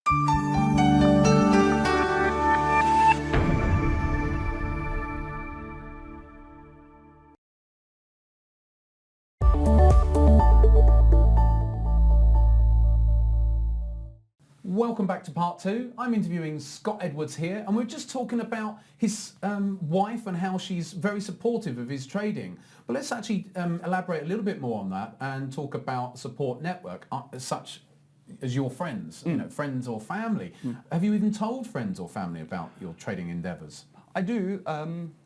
Welcome back to part two. I'm interviewing Scott Edwards here, and we're just talking about his wife and how she's very supportive of his trading. But let's actually elaborate a little bit more on that and talk about support network, such as your friends, you know, friends or family. Have you even told friends or family about your trading endeavours? I do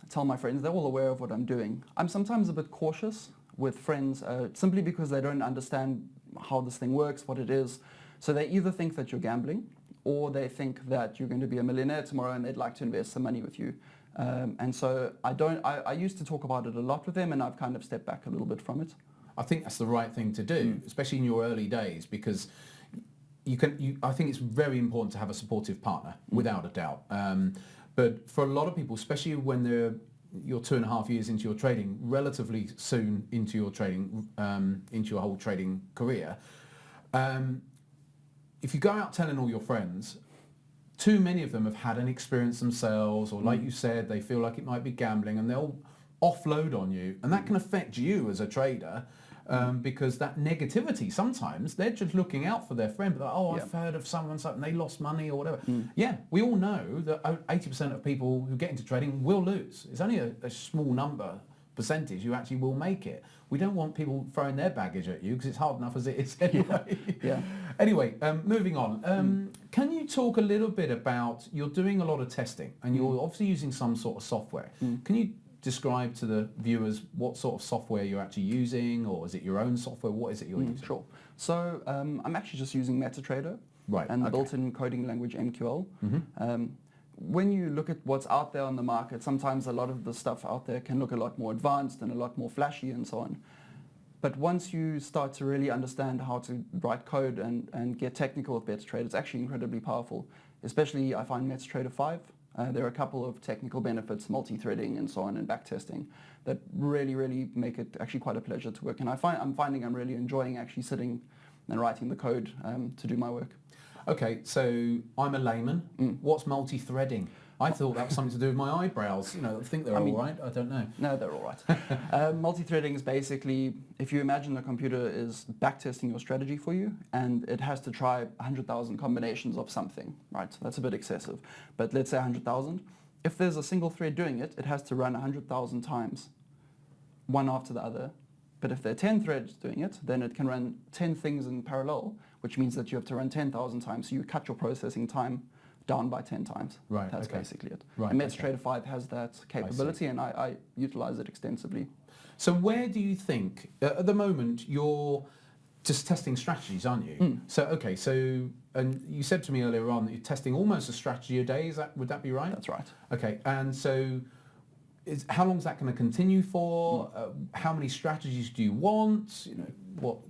tell my friends. They're all aware of what I'm doing. I'm sometimes a bit cautious with friends simply because they don't understand how this thing works, what it is. So they either think that you're gambling or they think that you're going to be a millionaire tomorrow and they'd like to invest some money with you. And so I used to talk about it a lot with them, and I've kind of stepped back a little bit from it. I think that's the right thing to do, especially in your early days, because I think it's very important to have a supportive partner, without a doubt. But for a lot of people, especially when you're 2.5 years into your trading, relatively soon into your trading, into your whole trading career, if you go out telling all your friends, too many of them have had an experience themselves, or like you said, they feel like it might be gambling, and they'll offload on you, and that can affect you as a trader, because that negativity, sometimes they're just looking out for their friend, but I've heard of someone, something, they lost money or whatever. Yeah, we all know that 80% of people who get into trading will lose. It's only a small percentage who actually will make it. We don't want people throwing their baggage at you because it's hard enough as it is anyway. Yeah. Anyway, moving on. Can you talk a little bit about, you're doing a lot of testing and you're obviously using some sort of software. Can you describe to the viewers what sort of software you're actually using, or is it your own software? What is it you're using? Sure. So I'm actually just using MetaTrader and the built-in coding language MQL. When you look at what's out there on the market, sometimes a lot of the stuff out there can look a lot more advanced and a lot more flashy and so on. But once you start to really understand how to write code and get technical with MetaTrader, it's actually incredibly powerful. Especially I find MetaTrader 5. There are a couple of technical benefits, multi-threading and so on, and backtesting, that really make it actually quite a pleasure to work. And I'm finding I'm really enjoying actually sitting and writing the code to do my work. Okay, so I'm a layman. What's multi-threading? I thought that was something to do with my eyebrows. You know, I think they're all right. I don't know. No, they're all right. Multi-threading is basically, if you imagine the computer is backtesting your strategy for you, and it has to try 100,000 combinations of something, right? So that's a bit excessive. But let's say 100,000. If there's a single thread doing it, it has to run 100,000 times, one after the other. But if there are 10 threads doing it, then it can run 10 things in parallel, which means that you have to run 10,000 times. So you cut your processing time down by 10 times. Right. That's basically it. Right. And MetaTrader 5 has that capability, and I utilize it extensively. So where do you think, at the moment, you're just testing strategies, aren't you? So, okay, and you said to me earlier on that you're testing almost a strategy a day. Would that be right? That's right. Okay, and so how long is that going to continue for? How many strategies do you want? You know,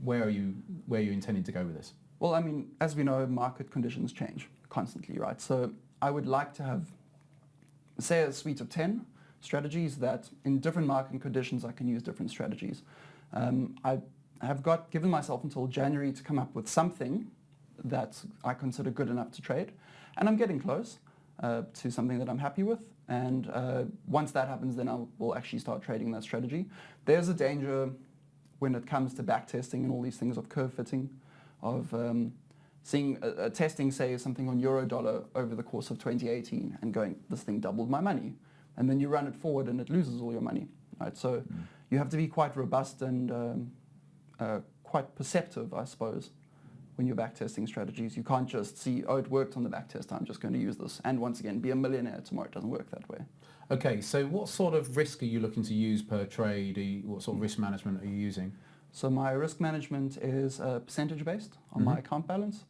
where are you intending to go with this? Well, I mean, as we know, market conditions change constantly, right? So I would like to have, say, a suite of 10 strategies that in different market conditions I can use different strategies. I have given myself until January to come up with something that I consider good enough to trade, and I'm getting close to something that I'm happy with. And once that happens, then I will actually start trading that strategy. There's a danger when it comes to backtesting and all these things of curve fitting, of seeing testing, say, something on euro dollar over the course of 2018 and going, this thing doubled my money. And then you run it forward and it loses all your money. Right? So you have to be quite robust and quite perceptive, I suppose, when you're backtesting strategies. You can't just see, oh, it worked on the backtest, I'm just going to use this. And once again, be a millionaire tomorrow. It doesn't work that way. Okay, so what sort of risk are you looking to use per trade? What sort of risk management are you using? So my risk management is percentage-based on my account balance.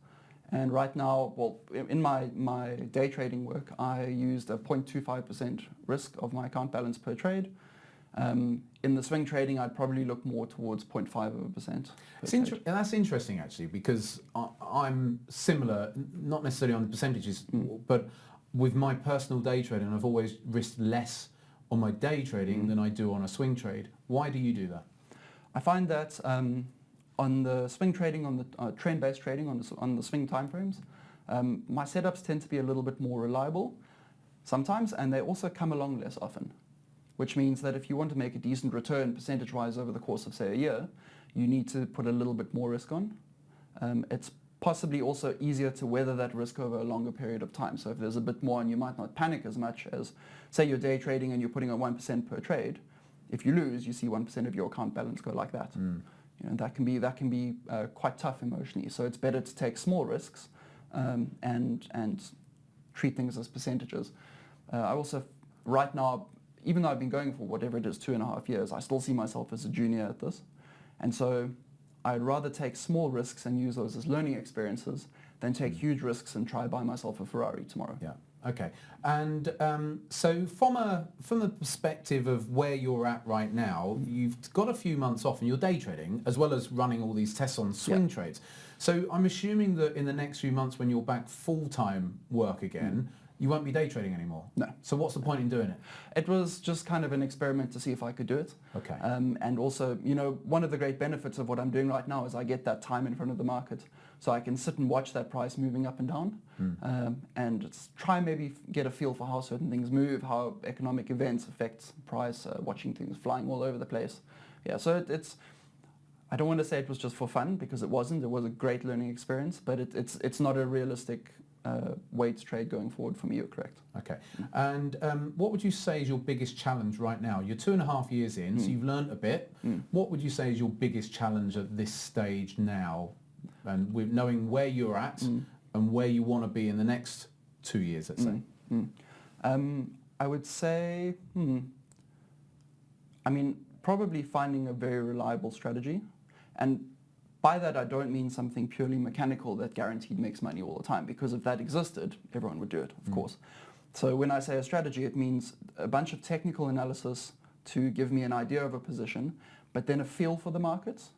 And right now, well, in my day trading work, I used a 0.25% risk of my account balance per trade. In the swing trading, I'd probably look more towards 0.5%. That's interesting, actually, because I'm similar, not necessarily on the percentages, but with my personal day trading, I've always risked less on my day trading than I do on a swing trade. Why do you do that? I find that on the swing trading, on the trend-based trading, on the swing timeframes, My setups tend to be a little bit more reliable sometimes, and they also come along less often, which means that if you want to make a decent return percentage-wise over the course of, say, a year, you need to put a little bit more risk on. It's possibly also easier to weather that risk over a longer period of time. So if there's a bit more and you might not panic as much as, say, you're day trading and you're putting on 1% per trade, if you lose, you see 1% of your account balance go like that. You know, that can be quite tough emotionally. So it's better to take small risks and treat things as percentages. I also, right now, even though I've been going for whatever it is, 2.5 years, I still see myself as a junior at this. And so I'd rather take small risks and use those as learning experiences than take huge risks and try buy myself a Ferrari tomorrow. Yeah. Okay. And so from the perspective of where you're at right now, you've got a few months off and you're day trading as well as running all these tests on swing trades. So I'm assuming that in the next few months when you're back full-time work again, you won't be day trading anymore? No. So what's the point in doing it? It was just kind of an experiment to see if I could do it. Okay. And also, you know, one of the great benefits of what I'm doing right now is I get that time in front of the market. So I can sit and watch that price moving up and down and try maybe get a feel for how certain things move, how economic events affect price, watching things flying all over the place. Yeah, so it's, I don't want to say it was just for fun because it wasn't. It was a great learning experience, but it's not a realistic way to trade going forward for me. You're correct. Okay. And what would you say is your biggest challenge right now? You're 2.5 years in, so you've learnt a bit. What would you say is your biggest challenge at this stage now? And with knowing where you're at and where you want to be in the next 2 years, let's say. I would say, I mean, probably finding a very reliable strategy. And by that, I don't mean something purely mechanical that guaranteed makes money all the time, because if that existed, everyone would do it, of course. So when I say a strategy, it means a bunch of technical analysis to give me an idea of a position, but then a feel for the markets,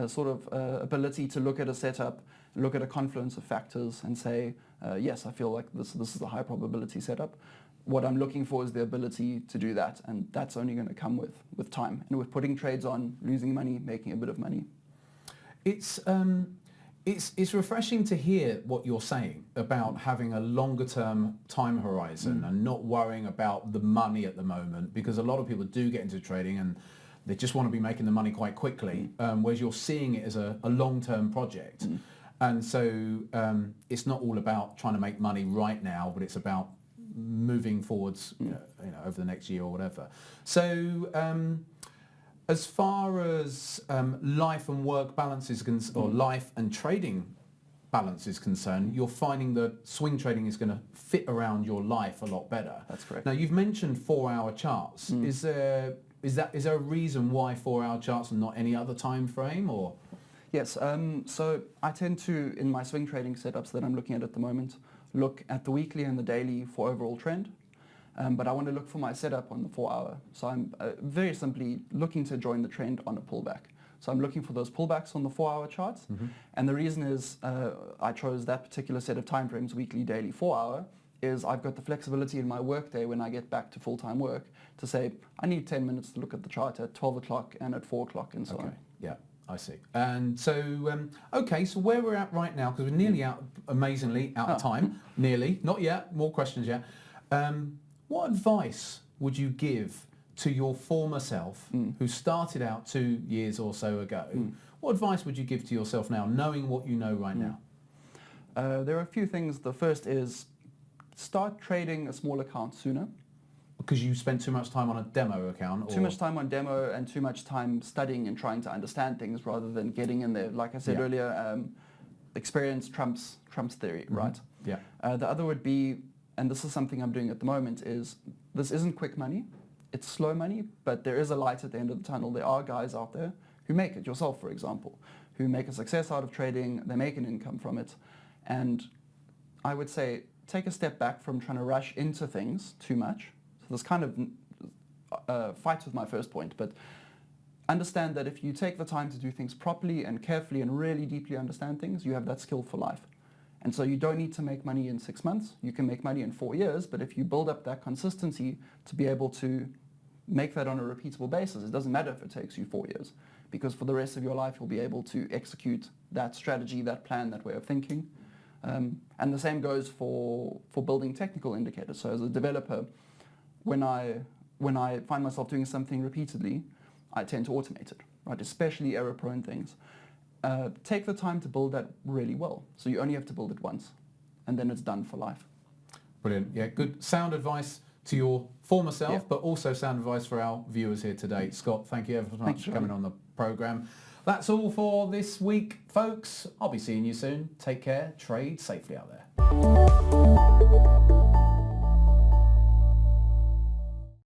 sort of ability to look at a setup, look at a confluence of factors and say, yes, I feel like this is a high probability setup. What I'm looking for is the ability to do that, and that's only going to come with time and with putting trades on, losing money, making a bit of money. It's refreshing to hear what you're saying about having a longer term time horizon and not worrying about the money at the moment, because a lot of people do get into trading and they just want to be making the money quite quickly, whereas you're seeing it as a long-term project. And so it's not all about trying to make money right now, but it's about moving forwards over the next year or whatever. So as far as life and work balance is or life and trading balance is concerned, you're finding that swing trading is going to fit around your life a lot better. That's correct. Now you've mentioned 4-hour charts. Is there a reason why 4-hour charts and not any other time frame, or? Yes. So I tend to, in my swing trading setups that I'm looking at the moment, look at the weekly and the daily for overall trend. But I want to look for my setup on the 4-hour. So I'm very simply looking to join the trend on a pullback. So I'm looking for those pullbacks on the 4-hour charts. And the reason is I chose that particular set of time frames, weekly, daily, 4-hour, is I've got the flexibility in my work day when I get back to full-time work to say, I need 10 minutes to look at the chart at 12 o'clock and at 4 o'clock and so on. Yeah, I see. And so, okay, so where we're at right now, because we're nearly out, amazingly, out of time. Nearly. Not yet. More questions yet. What advice would you give to your former self who started out 2 years or so ago? What advice would you give to yourself now, knowing what you know right now? There are a few things. The first is start trading a small account sooner. Because you spent too much time on a demo account? Too much time on demo and too much time studying and trying to understand things rather than getting in there. Like I said earlier, experience trumps theory, right? Yeah. The other would be, and this is something I'm doing at the moment, is this isn't quick money. It's slow money, but there is a light at the end of the tunnel. There are guys out there who make it, yourself for example, who make a success out of trading, they make an income from it. And I would say take a step back from trying to rush into things too much. So this kind of fights with my first point, but understand that if you take the time to do things properly and carefully and really deeply understand things, you have that skill for life. And so you don't need to make money in 6 months. You can make money in 4 years, but if you build up that consistency to be able to make that on a repeatable basis, it doesn't matter if it takes you 4 years, because for the rest of your life, you'll be able to execute that strategy, that plan, that way of thinking. And the same goes for building technical indicators. So as a developer, when I find myself doing something repeatedly, I tend to automate it, right? Especially error-prone things. Take the time to build that really well. So you only have to build it once, and then it's done for life. Brilliant. Yeah, good sound advice to your former self, Yeah. but also sound advice for our viewers here today. Scott, thank you ever so much for coming on the programme. That's all for this week, folks. I'll be seeing you soon. Take care. Trade safely out there.